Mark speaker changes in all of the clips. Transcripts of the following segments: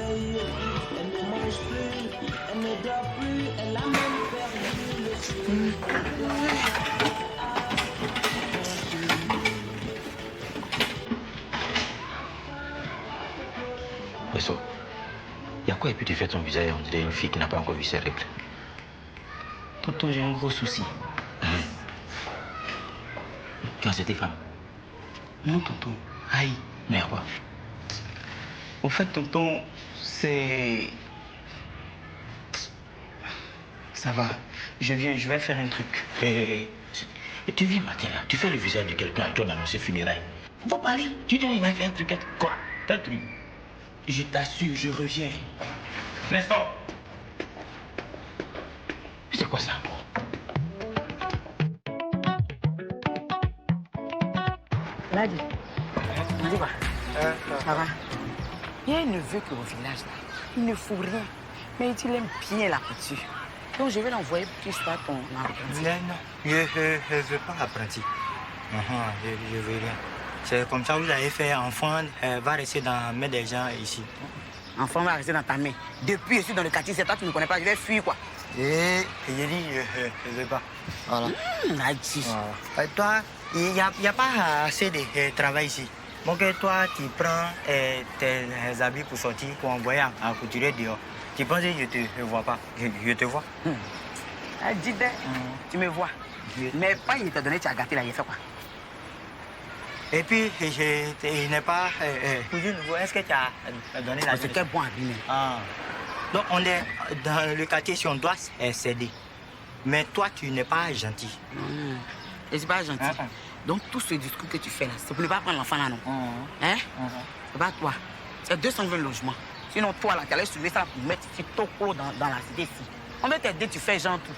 Speaker 1: réveille, elle ne mange plus, elle ne dort plus, elle a même perdu le fil.
Speaker 2: Wesso, il y a quoi et puis tu fais ton visage, on dirait une fille qui n'a pas encore vu ses règles.
Speaker 3: Tonton, j'ai un gros souci.
Speaker 2: Tu as cette femme?
Speaker 3: Non, tonton. Aïe.
Speaker 2: Mais à quoi?
Speaker 3: Au fait, tonton, c'est... Ça va. Je viens, je vais faire un truc.
Speaker 2: Et tu viens matin là, tu fais le visage de quelqu'un à toi dans ses funérailles. Faut parler. Tu dis il va faire un truc. Quoi? T'as un truc?
Speaker 3: Je t'assure, je reviens.
Speaker 2: Nestor! C'est quoi ça?
Speaker 4: Ladi, on dit quoi? Ça va? Il y a un neveu qui est au village là. Il ne fout rien. Mais il aime bien la couture. Donc je vais l'envoyer pour qu'il soit ton apprenti.
Speaker 3: Non, je ne veux pas apprenti. Je veux rien. C'est comme ça que vous avez fait. Enfant va rester dans la main des gens ici.
Speaker 4: Enfant va rester dans ta main. Depuis, je suis dans le quartier, c'est toi qui ne me connais pas. Je vais fuir quoi.
Speaker 3: Et j'ai dit, je ne veux pas. Voilà.
Speaker 4: Ladi.
Speaker 3: Voilà. Toi, il n'y a pas assez de travail ici. Donc toi, tu prends tes habits pour sortir, pour envoyer à couturier dehors. Tu penses que je ne te vois pas? Je te vois.
Speaker 4: Ladi, tu me vois. Mais pas, il t'a donné, tu as gâté là, il fait quoi?
Speaker 3: Et puis, il n'est pas cousine nouveau. Est-ce que tu as donné la...
Speaker 4: C'est quel bon habit.
Speaker 3: Donc, on est dans le quartier, si on doit céder. Mais toi, tu n'es pas gentil.
Speaker 4: Je ne suis pas gentil. Donc, tout ce discours que tu fais là, c'est pour ne pas prendre l'enfant là, non? Hein? C'est pas toi. C'est 220 logements. Sinon, toi là, tu allais soulever ça pour mettre ici ton clos dans la cité ici. On va t'aider, tu fais genre tout.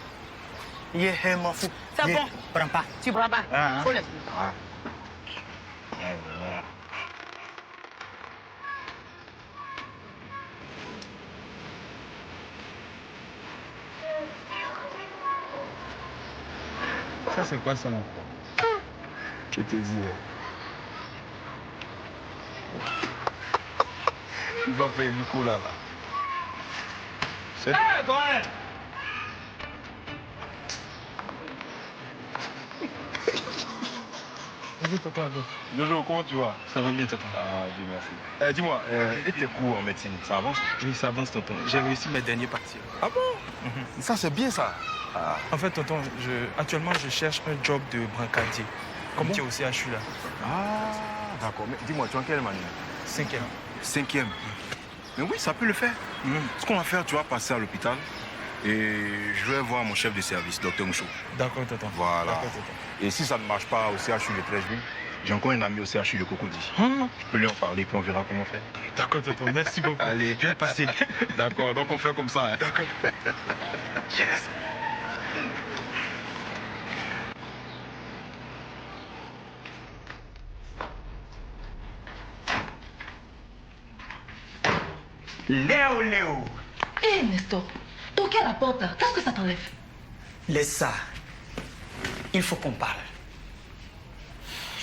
Speaker 3: Je m'en fous.
Speaker 4: C'est bon.
Speaker 3: Prends pas.
Speaker 4: Tu prends pas. Faut laisser.
Speaker 5: Ça, c'est quoi ça? Je te dis. Il va payer du coup là. C'est... Hé, toi! Bonjour, tonton. Bonjour, comment tu vas?
Speaker 2: Ça va bien, tonton.
Speaker 5: Ah, Dieu merci. Dis-moi, et tes cours en médecine, ça avance?
Speaker 6: Oui, ça avance, tonton. J'ai réussi mes derniers parties.
Speaker 5: Ah bon? Ça, c'est bien ça.
Speaker 6: En fait, tonton, actuellement, je cherche un job de brancardier. Comme tu es au CHU là.
Speaker 5: Ah, d'accord. Mais dis-moi, tu es en quelle année?
Speaker 6: 5e.
Speaker 5: 5e. Mais oui, ça peut le faire. Ce qu'on va faire, tu vas passer à l'hôpital et je vais voir mon chef de service, Dr Mouchou.
Speaker 6: D'accord, tonton.
Speaker 5: Voilà.
Speaker 6: D'accord, tonton.
Speaker 5: Et si ça ne marche pas au CHU de Trècheville, j'ai encore un ami au CHU de Cocody. Je peux lui en parler, puis on verra comment faire.
Speaker 6: D'accord, tonton. Merci beaucoup.
Speaker 5: Allez,
Speaker 6: bien passé.
Speaker 5: D'accord, donc on fait comme ça. Hein.
Speaker 6: D'accord.
Speaker 5: Yes.
Speaker 3: Léo.
Speaker 7: Hé, Nestor, toquer à la porte là, qu'est-ce que ça t'enlève?
Speaker 3: Laisse ça. Il faut qu'on parle.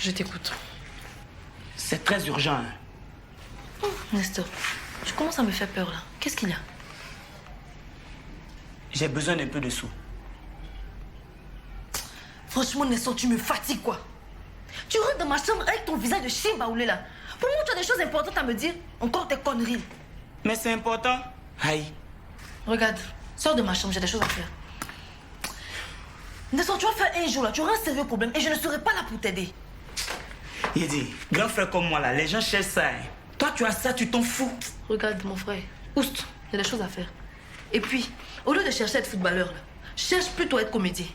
Speaker 7: Je t'écoute.
Speaker 3: C'est très urgent.
Speaker 7: Nestor, tu commences à me faire peur là. Qu'est-ce qu'il y a?
Speaker 3: J'ai besoin d'un peu de sous.
Speaker 7: Franchement, Nestor, tu me fatigues quoi. Tu rentres dans ma chambre avec ton visage de chien baoulé là. Pour moi, tu as des choses importantes à me dire. Encore tes conneries.
Speaker 3: Mais c'est important. Aïe.
Speaker 7: Regarde, sors de ma chambre, j'ai des choses à faire. Nestor, tu vas faire un jour là, tu auras un sérieux problème et je ne serai pas là pour t'aider.
Speaker 3: Il dit, grand frère comme moi là, les gens cherchent ça. Hein. Toi, tu as ça, tu t'en fous.
Speaker 7: Regarde, mon frère, oust, il y a des choses à faire. Et puis, au lieu de chercher à être footballeur là, cherche plutôt à être comédien.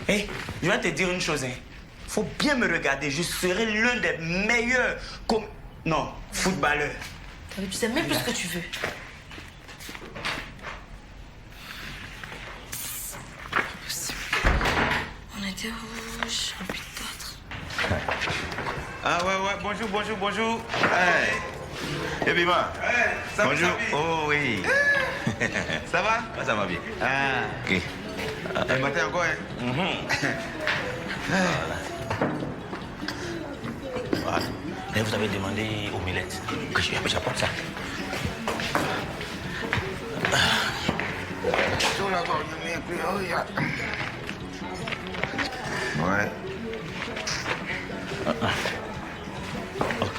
Speaker 3: Hé, je vais te dire une chose. Hein. Faut bien me regarder, je serai l'un des meilleurs footballeurs.
Speaker 7: Tu sais même plus ce que tu veux. On était où? Chapitre.
Speaker 8: Ah ouais, bonjour. Hey. Bima. Ça bonjour. Va, oh oui. Ça va? Ah, ça va bien. Ah. Ok. Le matin encore, hein?
Speaker 2: Voilà. Et vous avez demandé aux Millettes que j'apporte ça.
Speaker 8: Ouais.
Speaker 2: Ok.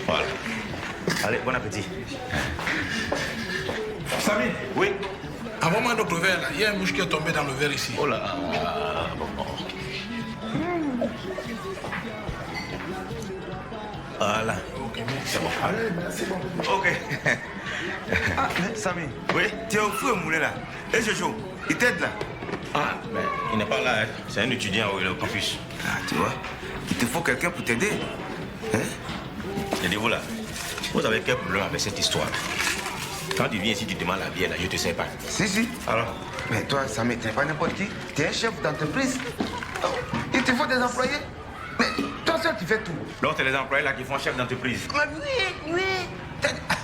Speaker 8: Voilà. Allez, bon appétit.
Speaker 9: Samy,
Speaker 8: Oui.
Speaker 9: envoie-moi un autre verre là. Il y a un mouche qui est tombé dans le verre ici.
Speaker 2: Oh là. Bon.
Speaker 8: Voilà.
Speaker 9: Ok, c'est bon. Allez, c'est bon.
Speaker 8: Ok. Ah, mais Samy. Oui, tu es au fou et moulé là. Et Jojo, il t'aide là.
Speaker 2: Ah, mais il n'est pas là. Hein. C'est un étudiant au campus.
Speaker 8: Ah, tu vois, il te faut quelqu'un pour t'aider. Hein?
Speaker 2: Et dis-vous là, vous avez quel problème avec cette histoire? Quand tu viens ici, tu demandes la bière, là, je te sais pas.
Speaker 8: Si.
Speaker 2: Alors?
Speaker 8: Mais toi, Samy, tu n'es pas n'importe qui. Tu es un chef d'entreprise. Oh, il te faut des employés. Mais toi seul, tu fais tout.
Speaker 2: Donc, c'est les employés là qui font chef d'entreprise.
Speaker 8: Oui.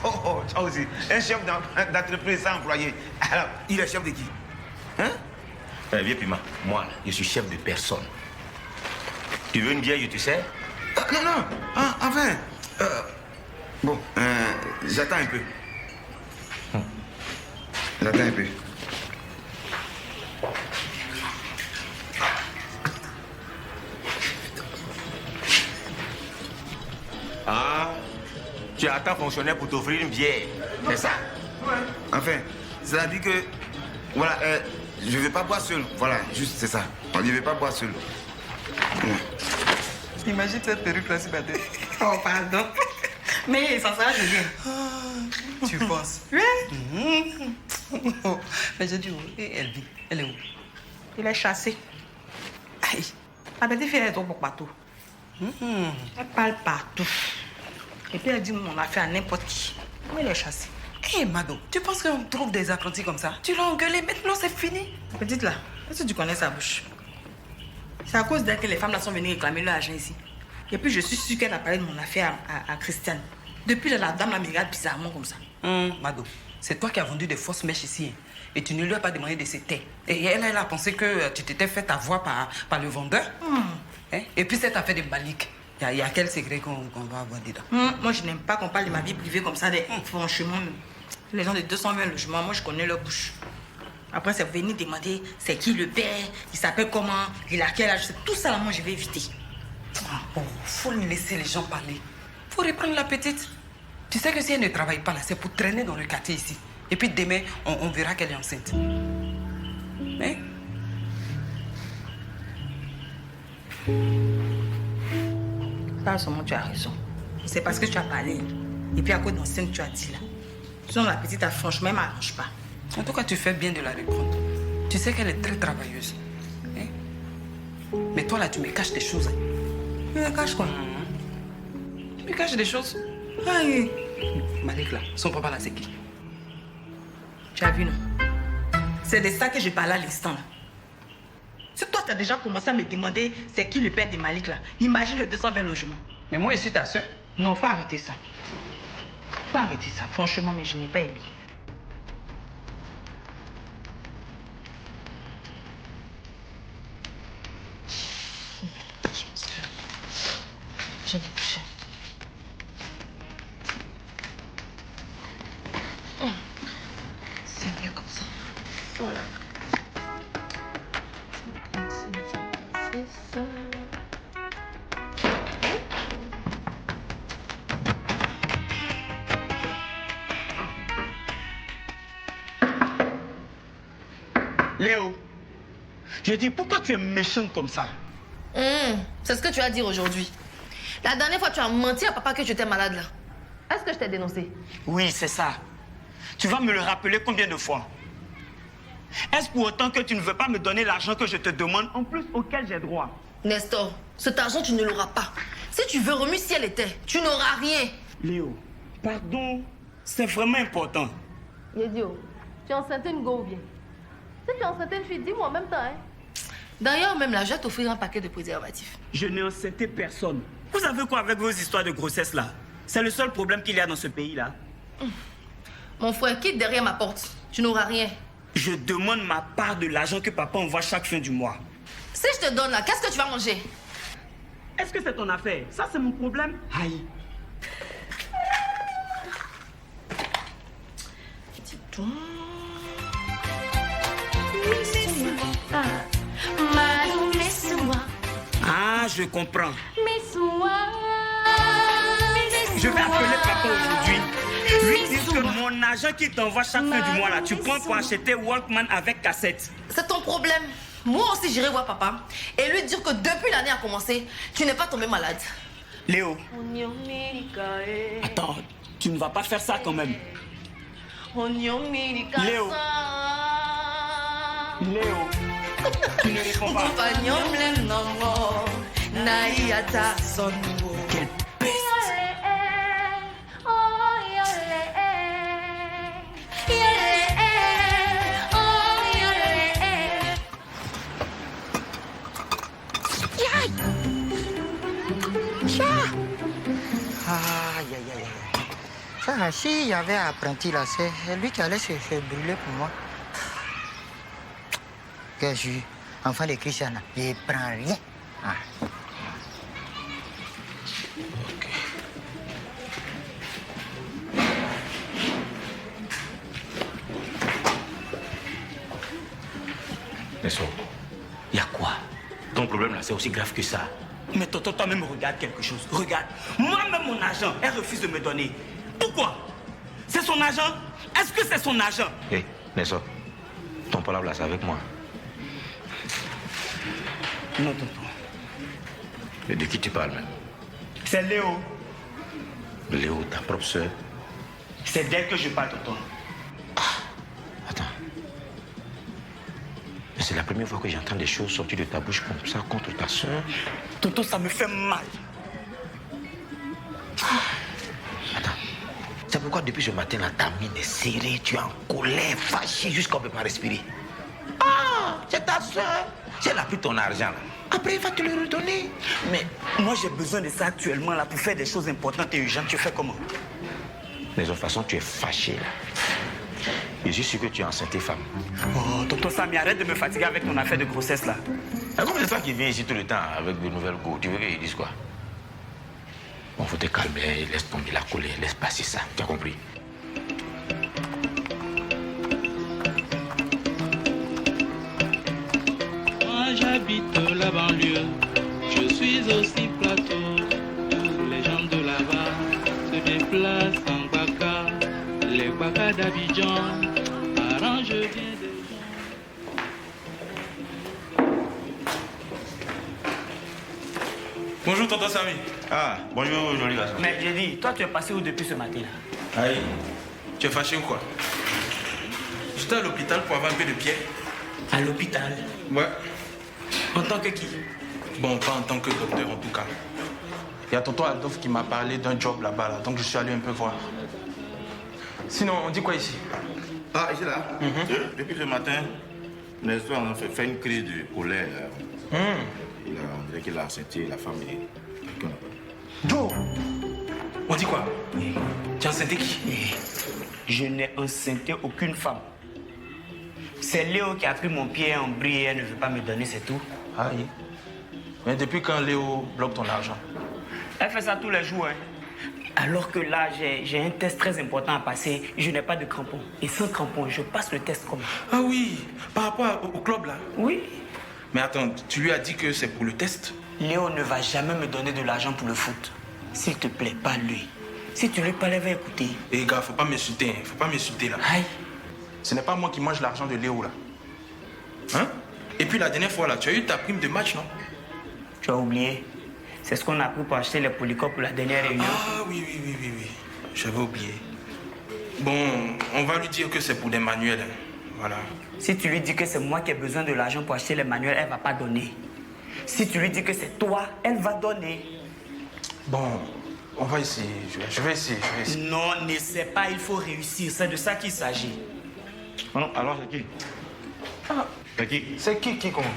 Speaker 8: Oh, toi aussi. Un chef d'entreprise sans employé. Alors, il est chef de qui? Hein?
Speaker 2: Viens, Pima. Moi, là, je suis chef de personne. Tu veux une bière, je te sers?
Speaker 8: Ah, non. Ah, enfin. Bon, j'attends un peu. J'attends un peu.
Speaker 2: Ah, tu attends fonctionnaire pour t'offrir une bière, c'est ça?
Speaker 8: Ouais. Enfin, ça veut dire que, voilà, je ne vais pas boire seul. Voilà, juste c'est ça. Je ne vais pas boire seul.
Speaker 4: Imagine cette perruque là sur ma tête. Oh, pardon. Mais ça sera joli. Tu penses? Oui. Mais j'ai dit, elle vit. Elle est où? Il est chassé. Aïe. Ma petite fille, elle est trop partout. Elle parle partout. Et puis elle dit, on a fait à n'importe qui. Mais elle est chassée. Hé, Mado, tu penses qu'on trouve des apprentis comme ça? Tu l'as engueulé, maintenant c'est fini. Petite là, est-ce que tu connais sa bouche? C'est à cause d'elle que les femmes là sont venues réclamer leur argent ici. Et puis je suis sûre qu'elle a parlé de mon affaire à Christiane. Depuis là, la dame là me regarde bizarrement comme ça. Mado, c'est toi qui as vendu des fausses mèches ici. Et tu ne lui as pas demandé de se taire. Et elle a pensé que tu t'étais fait avoir par le vendeur. Hein? Et puis cette affaire de Malik, il y a quel secret qu'on va avoir dedans? Moi, je n'aime pas qu'on parle de ma vie privée comme ça. Franchement, les gens de 220 logements, moi, je connais leur bouche. Après, c'est venir demander c'est qui le père, il s'appelle comment, il a quel âge. Tout ça, là, moi, je vais éviter. Faut laisser les gens parler. Faut reprendre la petite. Tu sais que si elle ne travaille pas là, c'est pour traîner dans le quartier ici. Et puis demain, on verra qu'elle est enceinte. Hein? Ça, sûrement, tu as raison. C'est parce que tu as parlé. Et puis à cause d'enceinte, tu as dit là. Sinon, la petite, franchement, elle ne m'arrange pas. En tout cas, tu fais bien de la reprendre. Tu sais qu'elle est très travailleuse. Hein? Mais toi, là, tu me caches des choses. Hein? Tu me caches quoi? Tu me caches des choses? Aïe. Malik, là, son papa, là, c'est qui? Tu as vu, non? C'est de ça que je parlais à l'instant, là. Si toi, tu as déjà commencé à me demander c'est qui le père de Malik, là, imagine le 220 logements. Mais moi, je suis ta soeur. Non, faut arrêter ça. Faut arrêter ça. Franchement, mais je n'ai pas aimé.
Speaker 7: Je vais coucher. C'est mieux comme ça. Voilà. C'est ça.
Speaker 4: Léo, je dis pourquoi tu es méchant comme ça?
Speaker 7: C'est ce que tu vas dire aujourd'hui. La dernière fois, tu as menti à papa que tu étais malade là. Est-ce que je t'ai dénoncé?
Speaker 4: Oui, c'est ça. Tu vas me le rappeler combien de fois? Est-ce pour autant que tu ne veux pas me donner l'argent que je te demande, en plus auquel j'ai droit?
Speaker 7: Nestor, cet argent, tu ne l'auras pas. Si tu veux remuer si elle était, tu n'auras rien.
Speaker 4: Léo, pardon, c'est vraiment important.
Speaker 7: Yedio, tu es enceinte une go ou bien? Si tu es enceinte une fille, dis-moi en même temps. Hein? D'ailleurs, même là, je vais t'offrir un paquet de préservatifs.
Speaker 4: Je n'ai enceinté personne. Vous savez quoi avec vos histoires de grossesse là? C'est le seul problème qu'il y a dans ce pays-là.
Speaker 7: Mon frère, quitte derrière ma porte. Tu n'auras rien.
Speaker 4: Je demande ma part de l'argent que papa envoie chaque fin du mois.
Speaker 7: Si je te donne là, qu'est-ce que tu vas manger?
Speaker 4: Est-ce que c'est ton affaire? Ça, c'est mon problème. Aïe.
Speaker 7: Dis donc.
Speaker 4: Ah, je comprends. Je vais appeler papa aujourd'hui. Lui dire que mon argent qui t'envoie chaque fin du mois là, tu prends pour acheter Walkman avec cassette.
Speaker 7: C'est ton problème. Moi aussi, j'irai voir papa et lui dire que depuis l'année a commencé, tu n'es pas tombé malade.
Speaker 4: Léo. Attends, tu ne vas pas faire ça quand même. Léo. Léo. Tu ne réponds pas. Quelle peste.
Speaker 3: Aïe, aïe, aïe. Ça, s'il y avait un apprenti là, c'est lui qui allait se brûler pour moi. Que je suis enfant de Christian, je ne prends rien. Ah.
Speaker 2: Nesso, il y a quoi? Ton problème là, c'est aussi grave que ça.
Speaker 4: Mais tonton, toi-même regarde quelque chose. Regarde. Moi-même, mon argent, elle refuse de me donner. Pourquoi? C'est son argent? Est-ce que c'est son argent?
Speaker 2: Hé, hey, Nesso, ton problème là, c'est avec moi.
Speaker 4: Non, tonton.
Speaker 2: Mais de qui tu parles même?
Speaker 4: C'est Léo.
Speaker 2: Léo, ta propre soeur?
Speaker 4: C'est d'elle que je parle, tonton.
Speaker 2: Attends. Mais c'est la première fois que j'entends des choses sortir de ta bouche comme ça contre ta soeur.
Speaker 4: Tonton, ça me fait mal.
Speaker 2: Attends. C'est pourquoi depuis ce matin, là, ta mine est serrée, tu es en colère, fâché, jusqu'à qu'on ne peut pas respirer. Ah, c'est ta soeur. Si elle a pris ton argent, là, après, il va te le redonner.
Speaker 4: Mais moi, j'ai besoin de ça actuellement, là, pour faire des choses importantes et urgentes. Tu fais comment?
Speaker 2: De toute façon, tu es fâché, là. Je suis sûr que tu es enceinte femme.
Speaker 4: Oh, tonton Samy, arrête de me fatiguer avec ton affaire de grossesse, là.
Speaker 2: Comme c'est toi qui viens ici tout le temps avec de nouvelles go, tu veux qu'ils disent quoi? Bon, faut te calmer, laisse tomber la colère, laisse passer ça. Tu as compris?
Speaker 10: Moi j'habite la banlieue, je suis aussi plateau. Les gens de là-bas se déplacent en baka, les baka d'Abidjan. Parents, je viens de...
Speaker 6: Bonjour, tonton Samy.
Speaker 8: Ah, bonjour, joli garçon.
Speaker 4: Mais j'ai dit, toi, tu es passé où depuis ce matin, là?
Speaker 6: Aïe, tu es fâché ou quoi? J'étais à l'hôpital pour avoir un peu de pied.
Speaker 4: À l'hôpital?
Speaker 6: Ouais.
Speaker 4: En tant que qui?
Speaker 6: Bon, pas en tant que docteur en tout cas. Il y a tonton Adolphe qui m'a parlé d'un job là-bas, là, donc je suis allé un peu voir. Sinon, on dit quoi ici?
Speaker 8: Ah, ici là? Depuis ce matin, Nestor a fait une crise de colère. On dirait qu'il a senti la femme et quelqu'un.
Speaker 6: Joe! On dit quoi? Tu as enceinté qui?
Speaker 4: Je n'ai enceinté aucune femme. C'est Léo qui a pris mon pied en bris et elle ne veut pas me donner, c'est tout.
Speaker 6: Aïe. Mais depuis quand Léo bloque ton argent?
Speaker 4: Elle fait ça tous les jours, hein. Alors que là, j'ai un test très important à passer. Je n'ai pas de crampons. Et sans crampons, je passe le test comment?
Speaker 6: Ah oui, par rapport au club là?
Speaker 4: Oui.
Speaker 6: Mais attends, tu lui as dit que c'est pour le test?
Speaker 4: Léo ne va jamais me donner de l'argent pour le foot. S'il te plaît, pas lui. Si tu lui parles, elle va écouter.
Speaker 6: Eh gars, faut pas m'insulter, hein. Faut pas m'insulter là.
Speaker 4: Aïe.
Speaker 6: Ce n'est pas moi qui mange l'argent de Léo là. Hein? Et puis la dernière fois là, tu as eu ta prime de match, non?
Speaker 4: Tu as oublié. C'est ce qu'on a pris pour acheter les polycops pour la dernière réunion.
Speaker 6: Ah oui. J'avais oublié. Bon, on va lui dire que c'est pour des manuels. Hein. Voilà.
Speaker 4: Si tu lui dis que c'est moi qui ai besoin de l'argent pour acheter les manuels, elle ne va pas donner. Si tu lui dis que c'est toi, elle va donner.
Speaker 6: Bon, on va essayer. Je vais essayer.
Speaker 4: Non, n'essaie pas, il faut réussir. C'est de ça qu'il s'agit.
Speaker 8: Non, alors c'est qui?
Speaker 6: Ah,
Speaker 8: c'est qui?
Speaker 6: C'est qui comment?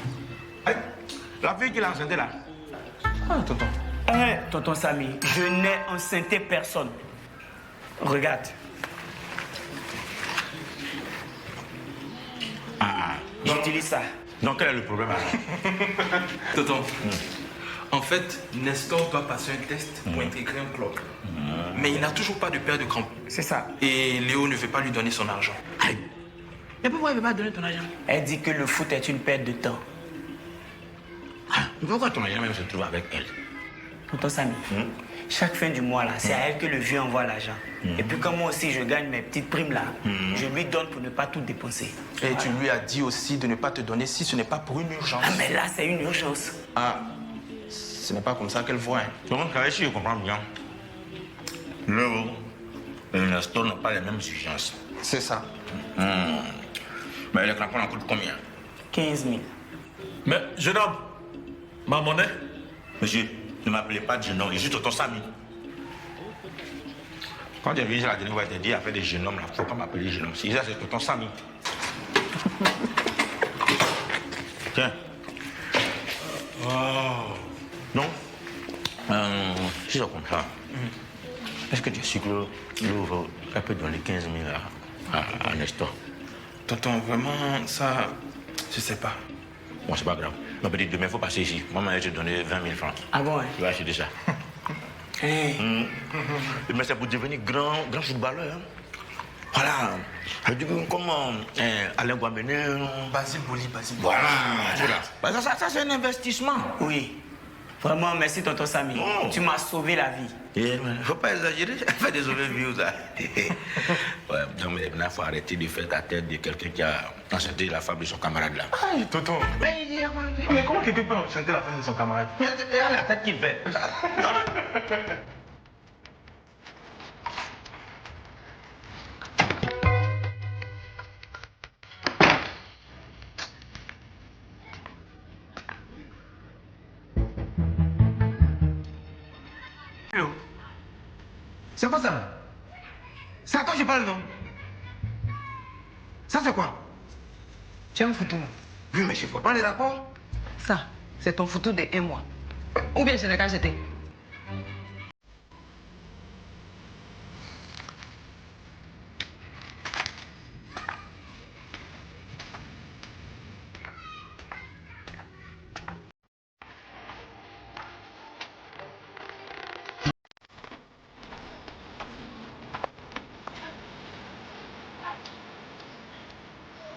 Speaker 8: La fille qui l'a enceinté là.
Speaker 6: Ah, tonton.
Speaker 4: Tonton Samy, je n'ai enceinté personne. Regarde. J'utilise ça.
Speaker 8: Donc quel est le problème là?
Speaker 6: Tonton, en fait, Nestor doit passer un test pour intégrer un club. Mais il n'a toujours pas de paire de crampons.
Speaker 4: C'est ça.
Speaker 6: Et Léo ne veut pas lui donner son argent.
Speaker 4: Aïe. Mais pourquoi elle ne veut pas donner ton argent? Elle dit que le foot est une perte de temps.
Speaker 2: Pourquoi ton mari même se trouve avec elle?
Speaker 3: Tonton Samy, chaque fin du mois, là, c'est à elle que le vieux envoie l'argent. Et puis comme moi aussi, je gagne mes petites primes, là, je lui donne pour ne pas tout dépenser.
Speaker 6: Et tu lui as dit aussi de ne pas te donner si ce n'est pas pour une urgence.
Speaker 3: Ah, mais là, c'est une urgence.
Speaker 6: Ah, ce n'est pas comme ça qu'elle voit. Hein.
Speaker 2: Donc, si je comprends bien, Léo et Nestor n'ont pas les mêmes urgences.
Speaker 6: C'est ça.
Speaker 2: Mais les crampons en coûtent combien?
Speaker 3: 15 000.
Speaker 9: Mais, jeune homme, ma monnaie?
Speaker 2: Monsieur, ne m'appelez pas de jeune homme, je suis tonton Samy. Quand tu es venu la dernière fois, tu as dit après des jeunes hommes, il ne faut pas m'appeler jeune homme. Si ça, c'est tonton Samy. Tiens. Oh. Non. Si je comprends, est-ce que tu es sûr que Léo peut donner 15 000 à Nestor?
Speaker 6: Tonton, vraiment, ça, je sais pas.
Speaker 2: Bon, c'est pas grave. Ma petite, demain, il faut passer ici. Maman, je vais te donner 20 000 francs.
Speaker 3: Ah bon, hein?
Speaker 2: Tu vas acheter ça. Mais c'est pour devenir grand footballeur. Hein. Voilà. Je dis comment Alain Guamené.
Speaker 6: Basile Boli, Basile Boli.
Speaker 2: Voilà. Ça c'est un investissement.
Speaker 3: Oui. Vraiment, merci, tonton Samy. Tu m'as sauvé la vie.
Speaker 2: Il ne faut pas exagérer. Fais des overviews, ça. Ouais, donc, il faut arrêter de faire la tête de quelqu'un qui a enchanté la femme de son camarade là.
Speaker 6: Aïe, tonton. Mais comment quelqu'un peut enchanter la femme de son camarade?
Speaker 2: Regarde la tête qu'il fait.
Speaker 11: C'est quoi ça? C'est à toi que je parle, non? Ça, c'est quoi?
Speaker 12: Tu as une photo?
Speaker 11: Oui, mais je ne vois pas les rapports.
Speaker 12: Ça, c'est ton photo de 1 mois. Ou bien je l'ai qu'à jeter.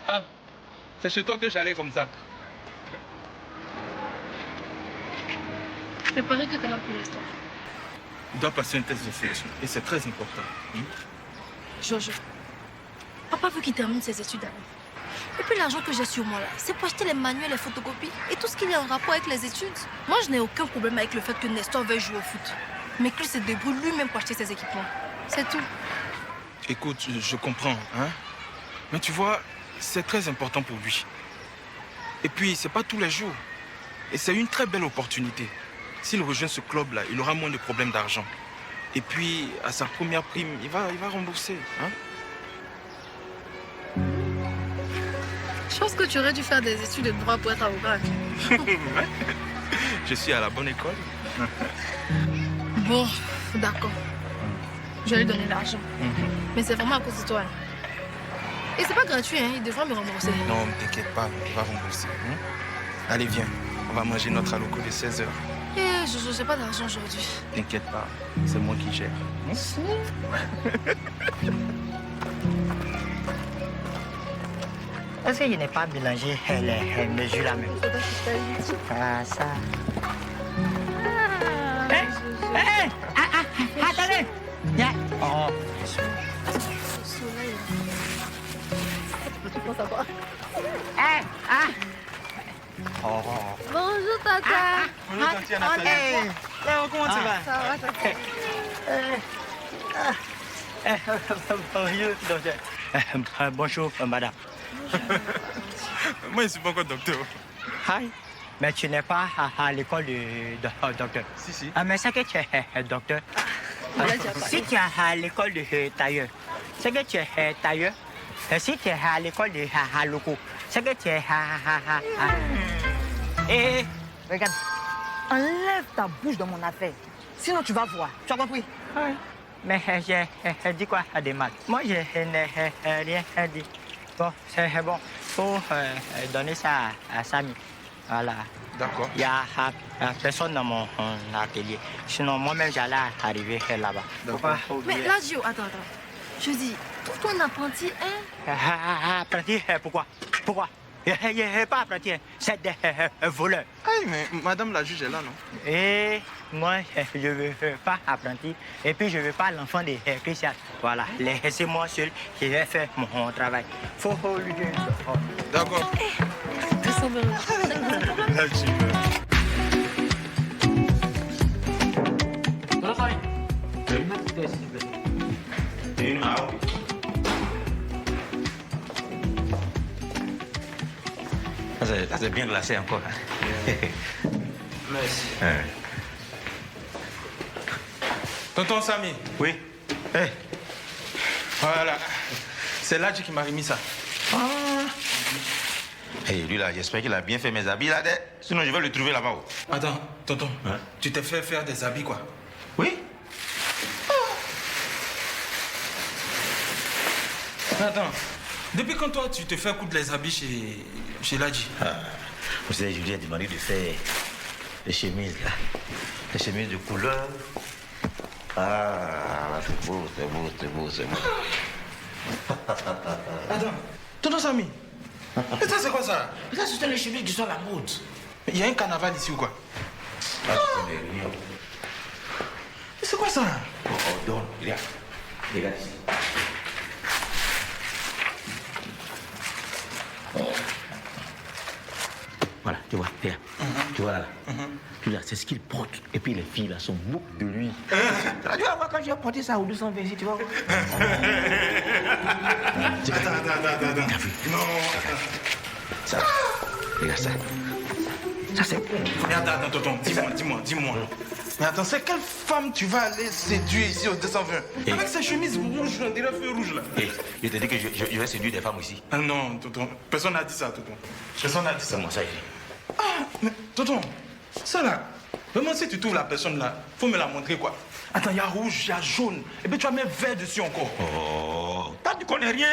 Speaker 9: Ah, c'est chez toi que j'allais comme ça.
Speaker 7: C'est pareil que tu es là pour l'instant.
Speaker 6: Il doit passer un test de sélection et c'est très important.
Speaker 7: Jojo, papa veut qu'il termine ses études d'abord. Et puis l'argent que j'ai sur moi là, c'est pour acheter les manuels, les photocopies et tout ce qui est en rapport avec les études. Moi, je n'ai aucun problème avec le fait que Nestor veuille jouer au foot. Mais qu'il se débrouille lui-même pour acheter ses équipements. C'est tout.
Speaker 6: Écoute, je comprends, hein. Mais tu vois, c'est très important pour lui. Et puis, c'est pas tous les jours. Et c'est une très belle opportunité. S'il rejoint ce club-là, il aura moins de problèmes d'argent. Et puis, à sa première prime, il va rembourser, hein.
Speaker 7: Je pense que tu aurais dû faire des études de droit pour être avocat.
Speaker 6: Je suis à la bonne école.
Speaker 7: Bon, d'accord. Je vais lui donner l'argent. Mais c'est vraiment à cause de toi. Et c'est pas gratuit, hein. Il devrait me rembourser.
Speaker 6: Non, ne t'inquiète pas, il va rembourser. Hein? Allez, viens. On va manger notre aloco de 16h.
Speaker 7: Eh, je n'ai pas d'argent aujourd'hui.
Speaker 6: T'inquiète pas, c'est moi qui gère.
Speaker 3: Est-ce qu'il n'est pas mélangé les mesures là même? Ah, ça. Attendez! Oh.
Speaker 7: Bonjour, Tata.
Speaker 6: Bonjour, Tati Anastasia.
Speaker 3: Comment tu vas?
Speaker 7: Ça va, Tata.
Speaker 3: Bonjour, docteur. Bonjour, madame.
Speaker 6: Moi, je ne suis pas encore docteur.
Speaker 3: Hi. Mais tu n'es pas à l'école de docteur.
Speaker 6: Si.
Speaker 3: Ah, mais c'est que tu es docteur. Si tu es à l'école de tailleur, c'est que tu es tailleur. Et si tu es à l'école de haloko, c'est que tu es
Speaker 12: Hé, regarde. Enlève ta bouche de mon affaire. Sinon, tu vas voir. Tu as compris?
Speaker 3: Oui. Mais j'ai dit quoi à des maths? Moi, je n'ai rien dit. Bon, c'est bon. Il faut donner ça à Samy. Voilà.
Speaker 6: D'accord.
Speaker 3: Il n'y a personne dans mon atelier. Sinon, moi-même, j'allais arriver là-bas.
Speaker 7: Mais là, Gio, attends. Je dis, trouve-toi un apprenti, hein?
Speaker 3: Apprenti, pourquoi? Pas apprenti, c'est des voleurs.
Speaker 6: Hey, mais madame la juge est là, non?
Speaker 3: Et moi, je ne veux pas apprenti. Et puis, je ne veux pas l'enfant de Christian. Voilà, laissez-moi seul, je vais faire mon travail. Faut lui dire.
Speaker 6: D'accord.
Speaker 7: 220 €.
Speaker 6: Là, tu veux.
Speaker 2: Ça, c'est bien glacé encore.
Speaker 6: Merci. Tonton Samy.
Speaker 2: Oui. Hey.
Speaker 6: Voilà. C'est Ladji qui m'a remis ça.
Speaker 2: Hey, lui là, j'espère qu'il a bien fait mes habits là. Sinon, je vais le trouver là-bas.
Speaker 6: Attends, tonton. Tu t'es fait faire des habits, quoi?
Speaker 2: Oui.
Speaker 6: Attends. Depuis quand toi, tu te fais coudre les habits chez Ladji?
Speaker 2: Vous savez, je lui ai demandé de faire les chemises là. Les chemises de couleur. Ah, c'est beau, c'est beau, c'est beau, c'est beau.
Speaker 6: Attends, tonton Samy. Mais ça, c'est quoi ça?
Speaker 2: Mais ça, ce sont les chemises qui sont à la mode.
Speaker 6: Il y a un carnaval ici ou quoi?
Speaker 2: Ah, c'est des réunions.
Speaker 6: Mais c'est quoi ça?
Speaker 2: Oh, donne, regarde. Regarde ici. Voilà, tu vois, regarde. Tu vois là. Tu vois, c'est ce qu'il porte. Et puis les filles là sont moquent de lui. Tu vas voir quand je vais porter ça au 220 ici, tu vas voir.
Speaker 6: Attends.
Speaker 2: T'as vu?
Speaker 6: Non.
Speaker 2: Ça, regarde ça. Ça, c'est...
Speaker 6: Mais attends, tonton, dis-moi. Mais attends, c'est quelle femme tu vas aller séduire ici au 220? Avec ces chemises rouges, on dirait feu rouge là.
Speaker 2: Je te dis que je vais séduire des femmes ici.
Speaker 6: Ah non, tonton, personne n'a dit ça, tonton. Personne n'a dit ça.
Speaker 2: C'est moi, ça ici.
Speaker 6: Ah, mais tonton, ça là, vraiment si tu trouves la personne là, faut me la montrer quoi. Attends, il y a rouge, il y a jaune, et puis tu vas mettre vert dessus encore.
Speaker 2: Oh, toi tu connais rien.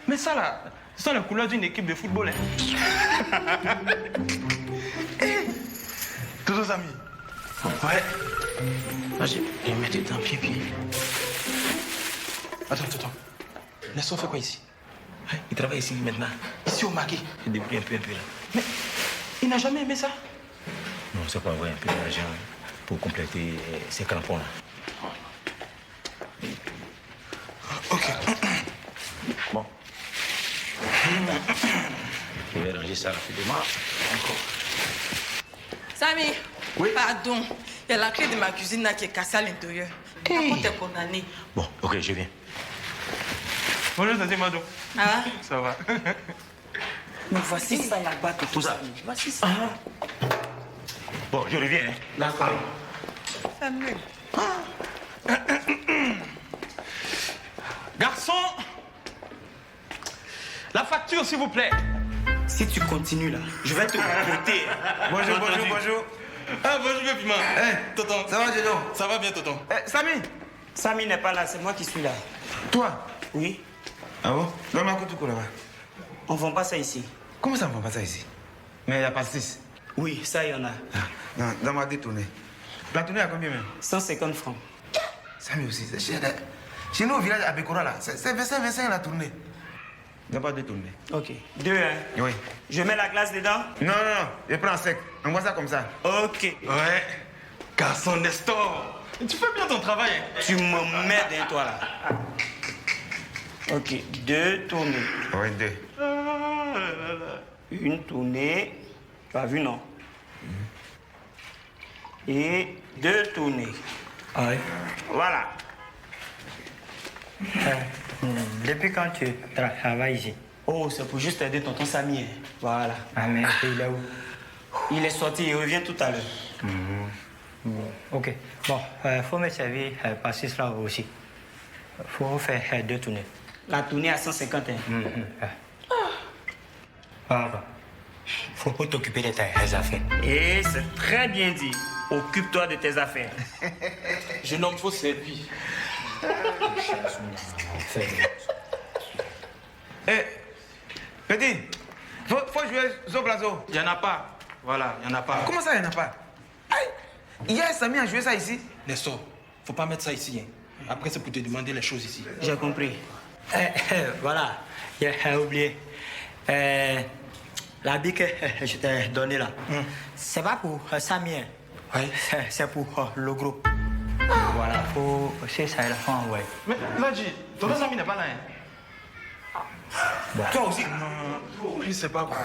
Speaker 6: Mais ça là, ce sont les couleurs d'une équipe de football. Hein. Hé, tous nos amis. Ouais.
Speaker 2: Vas-y, je vais mettre dans pied.
Speaker 6: Attends. Laisse-moi faire quoi ici?
Speaker 2: Il travaille ici maintenant.
Speaker 6: Ici au maquis.
Speaker 2: Il débrouille un peu là.
Speaker 6: Mais il n'a jamais aimé ça?
Speaker 2: Non, c'est pour avoir un peu d'argent pour compléter ces crampons là.
Speaker 6: Ok.
Speaker 2: Bon. Je vais ranger ça rapidement. Encore.
Speaker 13: Samy.
Speaker 2: Oui.
Speaker 13: Pardon. Il y a la clé de ma cuisine là qui est cassée à l'intérieur. Par contre, t'es condamné.
Speaker 2: Bon, ok, je viens.
Speaker 6: Bonjour, Tati Mado.
Speaker 13: Ah.
Speaker 6: Ça va.
Speaker 4: Mais voici ça là-bas que tout ça. Voici ça.
Speaker 2: Bon, je reviens.
Speaker 6: D'accord.
Speaker 13: Samuel.
Speaker 6: Garçon, la facture, s'il vous plaît.
Speaker 4: Si tu continues là, je vais te botter.
Speaker 6: Bonjour. Ah, bonjour, Piment. Tonton.
Speaker 11: Ça va, Jédon?
Speaker 6: Ça va bien, tonton.
Speaker 4: Samy n'est pas là, c'est moi qui suis là.
Speaker 11: Toi?
Speaker 4: Oui.
Speaker 11: Ah bon? Donne-moi un coup de cou là-bas.
Speaker 4: On ne vend pas ça ici.
Speaker 11: Comment ça ne vend pas ça ici? Mais il n'y a pas de 6.
Speaker 4: Oui, ça, il y en a.
Speaker 11: Non, donne-moi des tournées. La tournée à combien même?
Speaker 4: 150 francs.
Speaker 11: Ça me aussi, c'est cher. Chez nous au village à Bécora là, c'est 25 la tournée. Donne-moi deux tournées.
Speaker 4: Ok. 2, hein?
Speaker 11: Oui.
Speaker 4: Je mets la glace dedans?
Speaker 11: Non, je prends sec. Envoie ça comme ça.
Speaker 4: Ok.
Speaker 6: Ouais. Garçon Nestor, tu fais bien ton travail.
Speaker 4: Tu me mets d'un toi là. Ok, 2 tournées.
Speaker 11: Oui, 2.
Speaker 4: Une tournée. Tu as vu, non? Et 2 tournées.
Speaker 3: Oui.
Speaker 4: Voilà.
Speaker 3: Depuis quand tu travailles ici?
Speaker 4: Oh, c'est pour juste aider tonton Samy. Hein. Voilà.
Speaker 3: Ah, mais il est où?
Speaker 4: Il est sorti, il revient tout à l'heure.
Speaker 3: Ok. Bon, faut me servir par 6 là aussi. Faut faire 2 tournées.
Speaker 4: La tournée à 150.
Speaker 3: Ah, bon. Faut t'occuper de tes affaires.
Speaker 4: Et c'est très bien dit. Occupe-toi de tes affaires.
Speaker 6: Jeune homme, faut servir.
Speaker 11: Petit, faut jouer Zoblazo.
Speaker 6: Il n'y en a pas. Voilà, il n'y en a pas.
Speaker 11: Comment ça, il n'y en a pas? Aïe, hier, Samy a joué ça ici.
Speaker 6: Nestor, faut pas mettre ça ici. Hein. Après, c'est pour te demander les choses ici.
Speaker 4: J'ai compris.
Speaker 3: Voilà, j'ai oublié. L'habit que je t'ai donné là, c'est pas pour Samy. Oui. C'est pour le groupe. Voilà, faut c'est ça la fin, ouais.
Speaker 6: Mais Nadji, ton Samy n'est pas là.
Speaker 11: Toi aussi.
Speaker 6: Je ne sais pas quoi.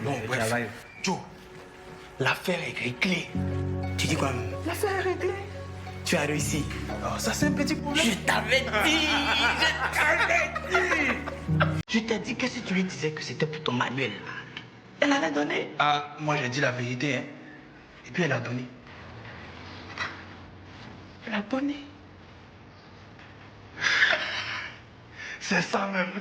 Speaker 11: Bon, bref. Joe, l'affaire est réglée.
Speaker 3: Tu dis quoi?
Speaker 11: L'affaire est réglée.
Speaker 3: Tu as réussi.
Speaker 11: Oh, ça c'est un petit problème.
Speaker 3: Je t'avais dit.
Speaker 4: Je t'ai dit que si tu lui disais que c'était pour ton manuel, elle allait donner.
Speaker 11: Ah, moi j'ai dit la vérité, hein. Et puis elle a donné.
Speaker 4: Elle a donné.
Speaker 11: C'est ça même.